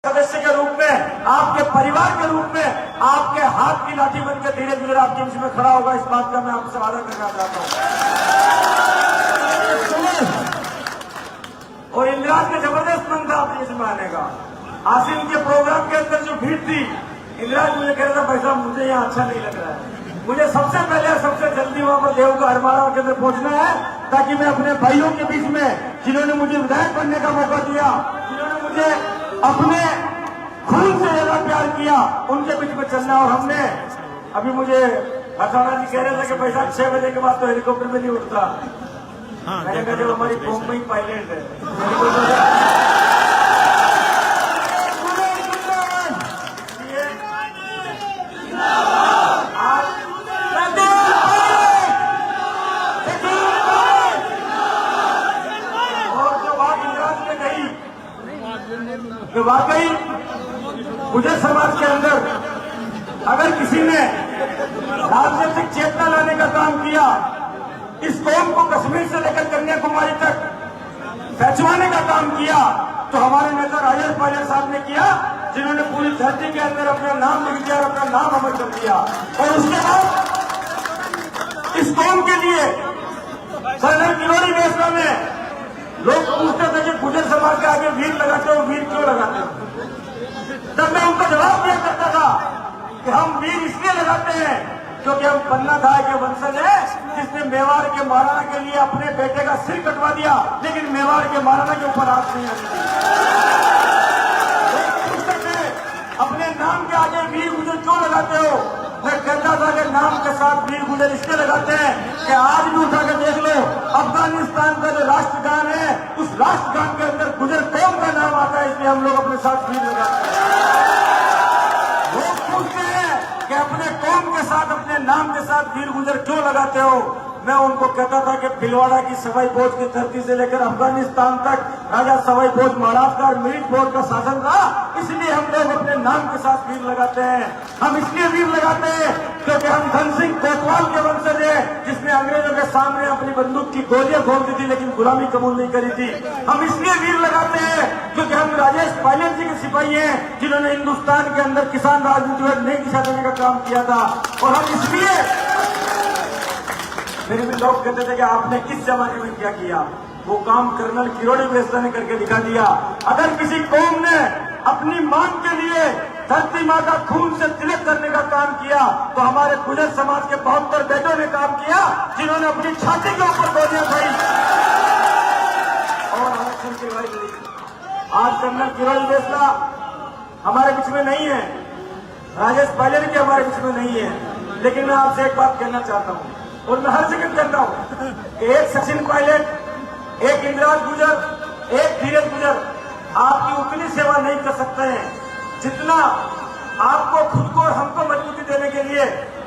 सदस्य के रूप में, आपके परिवार के रूप में, आपके हाथ की लाठी बनकर धीरे धीरे आपके बीच में खड़ा होगा। इस बात का मैं आपसे वादा करना चाहता हूं। और इंदिराज का जबरदस्त मन था अपने इसमें आने का। आसिम के प्रोग्राम के अंदर जो भीड़ थी, इंदिराज मुझे कह रहा था, भाई साहब मुझे यहाँ अच्छा नहीं लग रहा है, मुझे सबसे पहले सबसे जल्दी वहां पर देव का हरमारा के अंदर पहुंचना है, ताकि मैं अपने भाइयों के बीच में, जिन्होंने मुझे विधायक बनने का मौका दिया, जिन्होंने मुझे अपने खून से ज्यादा प्यार किया, उनके बीच में चलना। और हमने अभी मुझे अखाड़ा जी कह रहे थे कि भाई साहब 6 बजे के बाद तो हेलीकॉप्टर में नहीं उठता। मैंने कहा जब हमारी कौम में ही पायलट है, कि वाकई गुजर समाज के अंदर अगर किसी ने राजनीतिक चेतना लाने का काम किया, इस कौम को कश्मीर से लेकर कन्याकुमारी तक पहचाने का काम किया, तो हमारे नेता राजेश पायलट साहब ने किया, जिन्होंने पूरी धरती के अंदर अपना नाम लिख दिया और अपना नाम अमर कर दिया। और उसके बाद इस कौम के लिए कर्नल किरोड़ी बेसरा में लोग पूछते थे कि गुजर समाज के आगे वीर लगाते हो, वीर क्यों लगाते हो? तब मैं उनको जवाब दिया करता था कि हम वीर इसलिए लगाते हैं क्योंकि हम पन्ना धाय के वंशज हैं, जिसने मेवाड़ के महाराणा के लिए अपने बेटे का सिर कटवा दिया, लेकिन मेवाड़ के महाराणा के ऊपर आंख नहीं आती। अपने नाम के आगे वीर गुजर क्यों लगाते हो? मैं कहता था कि नाम के साथ वीर गुजर इसलिए लगाते हैं कि आज भी उठा के देख लो, अफगानिस्तान का जो राष्ट्रगान है, उस राष्ट्रगान के अंदर गुजर कौम का नाम आता है, इसलिए हम लोग अपने साथ वीर लगाते हैं। लोग पूछते हैं कि अपने कौम के साथ, अपने नाम के साथ वीर गुजर क्यों लगाते हो? मैं उनको कहता था कि भिलवाड़ा की सवाई भोज की धरती से लेकर अफगानिस्तान तक राजा सवाई भोज महाराज का और मिरिज भोज का शासन था, इसलिए हम लोग अपने नाम के साथ वीर लगाते हैं। हम इसलिए वीर लगाते हैं क्योंकि हम धन सिंह कोतवाल के वंशज हैं, जिसने अंग्रेजों के सामने अपनी बंदूक की गोलियां खोल दी थी, लेकिन गुलामी कबूल नहीं करी थी। हम इसलिए वीर लगाते हैं क्योंकि हम राजेश पायलट जी के सिपाही हैं, जिन्होंने हिंदुस्तान के अंदर किसान राजनीति में नई दिशा देने का काम किया था। और हम इसलिए, मेरे भी लोग कहते थे कि आपने किस जमाने में क्या किया, वो काम कर्नल किरोड़ी बेसरा ने करके दिखा दिया। अगर किसी कौम ने अपनी मांग के लिए धरती मां का खून से तिलक करने का काम किया, तो हमारे गुजर समाज के 72 बेटों ने काम किया, जिन्होंने अपनी छाती के ऊपर गोलियां खाई और आरक्षण की लड़ाई लड़ी। आज कर्नल किरोड़ी बेसरा हमारे बीच में नहीं है, राजेश पायलट भी हमारे बीच में नहीं है, लेकिन मैं आपसे एक बात कहना चाहता हूं, और मैं हर जगह कहता हूं कि एक सचिन पायलट, एक इंदिराज गुजर, एक धीरज गुजर आपकी उतनी सेवा नहीं कर सकते हैं जितना आपको खुद को और हमको मजबूती देने के लिए,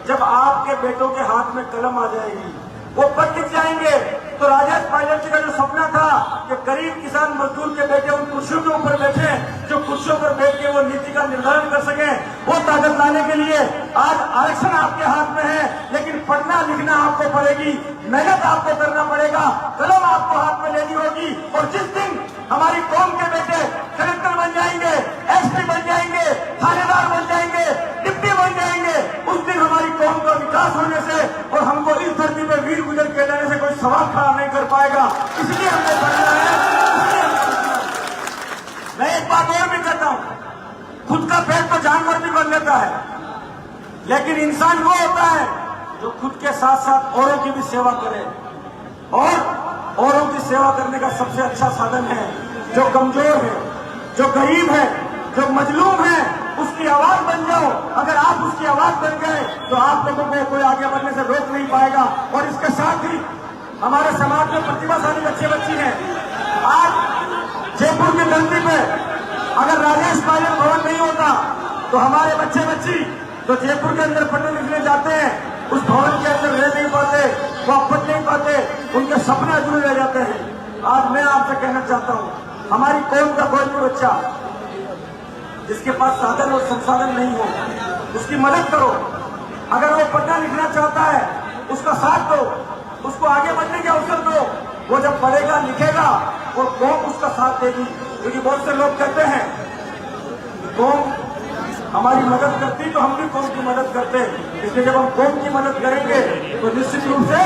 जब आपके बेटों के हाथ में कलम आ जाएगी, वो पढ़ लिख जाएंगे, तो राजेश पायलट जी का जो सपना था कि गरीब किसान मजदूर के बेटे उन कुर्सियों के ऊपर बैठे, जो कुर्सियों पर बैठ के वो नीति का निर्धारण कर सके, वो ताकत लाने के लिए आज आरक्षण आपके हाथ में है, लेकिन पढ़ना लिखना आपको पड़ेगी, मेहनत आपको करना पड़ेगा, कलम आपको हाथ में लेनी होगी। और जिस दिन हमारी कौम के बेटे कलेक्टर बन जाएंगे, एसपी बन जाएंगे, थानेदार बन जाएंगे, डिप्टी बन जाएंगे, उस दिन हमारी कौम का विकास होने से और हमको इस धरती में वीर गुजर के जाने से कोई सवाल खड़ा नहीं कर पाएगा। इसलिए हमने पढ़ना है। मैं एक बात और भी कहता हूं, खुद का पेट तो जानवर भी बन लेता है, लेकिन इंसान वो होता है जो खुद के साथ साथ औरों की भी सेवा करे। और औरों की सेवा करने का सबसे अच्छा साधन है जो कमजोर है, जो गरीब है, जो मजलूम है, उसकी आवाज बन जाओ। अगर आप उसकी आवाज बन गए तो आप लोगों को कोई आगे बढ़ने से रोक नहीं पाएगा। और इसके साथ ही हमारे समाज में प्रतिभाशाली बच्चे बच्ची हैं। आज जयपुर की धरती पे अगर राजेश पायलट भवन नहीं होता तो हमारे बच्चे बच्ची जो जयपुर के अंदर पढ़ने लिखने जाते हैं, उस भवन के अंदर रह नहीं पाते, वो पढ़ नहीं पाते, उनके सपने अधूरे रह जाते हैं। आज मैं आपसे कहना चाहता हूं, हमारी कौम का कोई भी बच्चा जिसके पास साधन और संसाधन नहीं हो, उसकी मदद करो। अगर वो पढ़ना लिखना चाहता है, उसका साथ दो, उसको आगे बढ़ने के अवसर दो। वो जब पढ़ेगा लिखेगा और कौम उसका साथ देगी। क्योंकि बहुत से लोग कहते हैं कौम हमारी मदद करती तो हम भी कौम की मदद करते। इसलिए जब हम कौम की मदद करेंगे तो निश्चित रूप से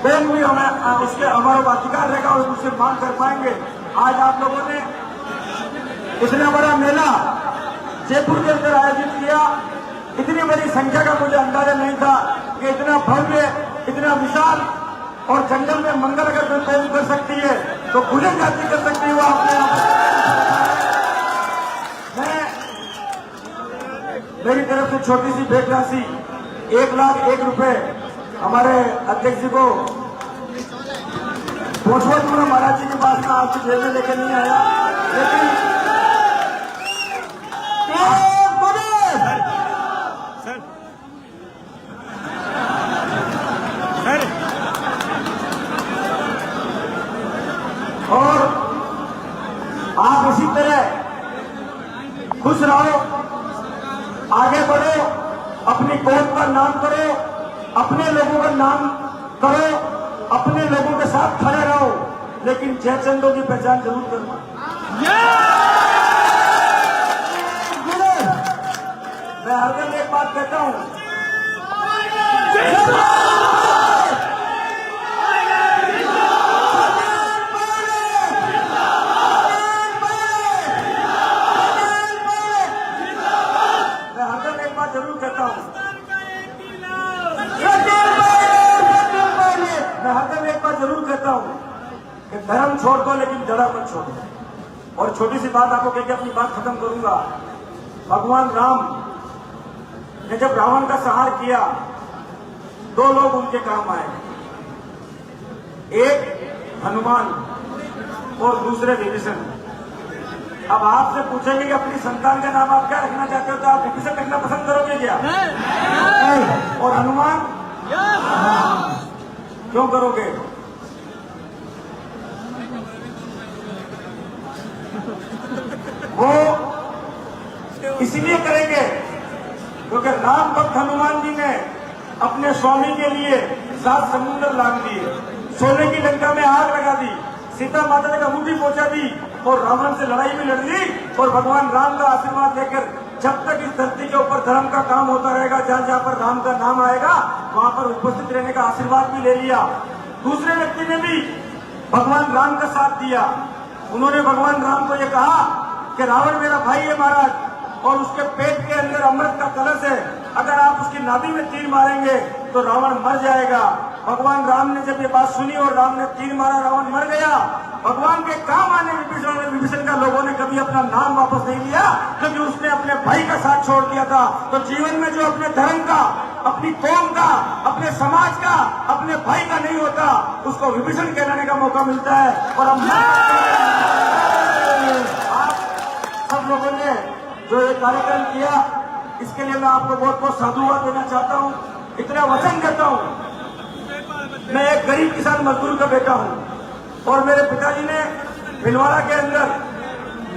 कौम भी हमें उसके हमारा अधिकार रहेगा और उससे मांग कर पाएंगे। आज आप लोगों ने इतना बड़ा मेला जयपुर के अंदर आयोजित किया, इतनी बड़ी संख्या का मुझे अंदाजा नहीं था कि इतना भव्य, इतना विशाल और जंगल में मंगल अगर कोई कौम कर सकती है तो गुजर जाति कर सकती है वो अपने मेरी तरफ से छोटी सी भेंट राशि 1,01,000 रुपए हमारे अध्यक्ष जी को भोजपुर महाराज जी के पास में आपसे जेल में लेकर नहीं आया, लेकिन और आप इसी तरह खुश रहो, आगे बढ़ो, अपनी कौम का नाम करो, अपने लोगों का नाम करो, अपने लोगों के साथ खड़े रहो, लेकिन जयचंदों की पहचान जरूर करना। मैं हरदम एक बात कहता हूं, जरूर कहता हूं, मैं हरदम एक बात जरूर कहता हूं कि धर्म छोड़ दो लेकिन जड़ा मत छोड़ो। और छोटी सी बात आपको कहकर अपनी बात खत्म करूंगा। भगवान राम ने जब रावण का संहार किया, 2 लोग उनके काम आए, एक हनुमान और दूसरे विभीषण। अब आपसे पूछेंगे कि अपनी संतान का नाम आप क्या रखना चाहते हो, तो आप विभीषण रखना पसंद करोगे क्या? और हनुमान क्यों करोगे? वो इसलिए करेंगे क्योंकि राम भक्त हनुमान जी ने अपने स्वामी के लिए 7 समुद्र लांघ दिए, सोने की लंका में आग लगा दी, सीता माता ने अंगूठी पहुंचा दी और रावण से लड़ाई भी लड़ ली। और भगवान राम का आशीर्वाद लेकर जब तक इस धरती के ऊपर धर्म का काम होता रहेगा, जहां जहां पर राम का नाम आएगा वहां पर उपस्थित रहने का आशीर्वाद भी ले लिया। दूसरे व्यक्ति ने भी भगवान राम का साथ दिया। उन्होंने भगवान राम को यह कहा कि रावण मेरा भाई है महाराज, और उसके पेट के अंदर अमृत का कलश है, अगर आप उसकी नाभि में तीर मारेंगे तो रावण मर जाएगा। भगवान राम ने जब ये बात सुनी और राम ने तीर मारा, रावण मर गया। भगवान के काम आने विभीषण का लोगों ने कभी अपना नाम वापस नहीं लिया, क्योंकि उसने अपने भाई का साथ छोड़ दिया था। तो जीवन में जो अपने धर्म का, अपनी कौम का, अपने समाज का, अपने भाई का नहीं होता, उसको विभीषण कहलाने का मौका मिलता है। और हम आप सब लोगों ने जो ये कार्यक्रम किया, इसके लिए मैं आपको बहुत बहुत साधुवाद देना चाहता हूँ। इतना वचन देता हूँ, मैं एक गरीब किसान मजदूर का बेटा हूँ और मेरे पिताजी ने भिलवाड़ा के अंदर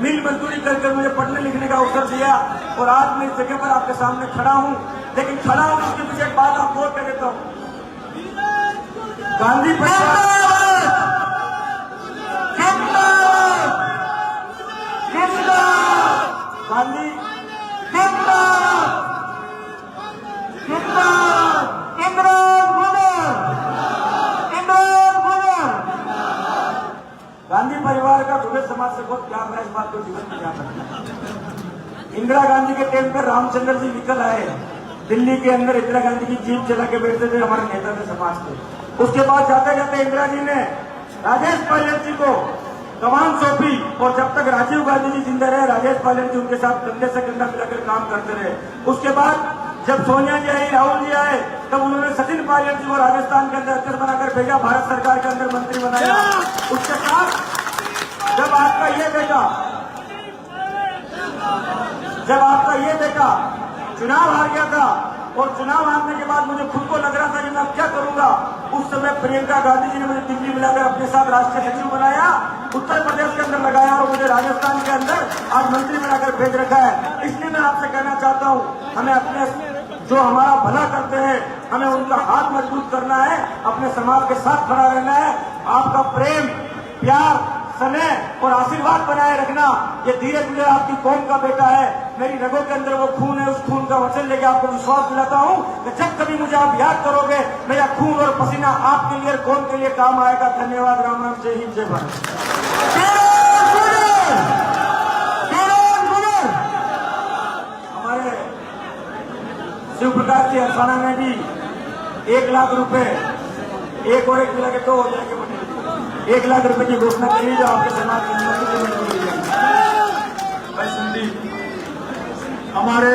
मिल मजदूरी करके मुझे पढ़ने लिखने का अवसर दिया और आज मैं इस जगह पर आपके सामने खड़ा हूँ। लेकिन खड़ा हूँ उसके पीछे एक बात आपको और कह देता हूँ, गांधी गांधी गांधी परिवार का भूले समाज से बहुत प्यार है, इस बात को जीवन में ध्यान रखना। इंदिरा गांधी के टाइम पर रामचंद्र जी निकल आए दिल्ली के अंदर, इंदिरा गांधी की जीप चला के बैठते थे हमारे नेता थे समाज के। उसके बाद जाते जाते इंदिरा जी ने राजेश पायलट जी को कमान सौंपी और जब तक राजीव गांधी जी जिंदा रहे, राजेश पायलट जी उनके साथ कंधे से कंधा मिलाकर काम करते रहे। उसके बाद जब सोनिया जी आई, राहुल जी आए, तब उन्होंने सचिन पायलट जी को राजस्थान के अंदर अध्यक्ष बनाकर भेजा, भारत सरकार के अंदर मंत्री बनाया। उसके साथ जब आपका ये बेटा चुनाव हार गया था और चुनाव हारने के बाद मुझे खुद को लग रहा था कि मैं क्या करूंगा, उस समय प्रियंका गांधी जी ने मुझे दिल्ली मिलाकर अपने साथ राष्ट्रीय सचिव बनाया, उत्तर प्रदेश के अंदर लगाया और मुझे राजस्थान के अंदर आज मंत्री बनाकर भेज रखा है। इसलिए मैं आपसे कहना चाहता हूँ, हमें अपने जो हमारा भला करते हैं हमें उनका हाथ मजबूत करना है, अपने समाज के साथ खड़ा रहना है। आपका प्रेम, प्यार, समय और आशीर्वाद बनाए रखना। ये धीरज मुझे आपकी कौम का बेटा है, मेरी रगों के अंदर वो खून है, उस खून का वचन लेके आपको विश्वास दिलाता हूँ कि जब कभी मुझे आप याद करोगे, मेरा खून और पसीना आपके लिए, कौम के लिए काम आएगा। धन्यवाद। राम राम, जय हिंद, जय भारत। हमारे शिव प्रकाश जी अरसाना में भी 1 लाख रुपए, एक और एक मिला के 2 हो जाएंगे, 1 लाख रुपए की घोषणा करी जो आपके समाज की उन्नति के लिए मिल जाएगी। हमारे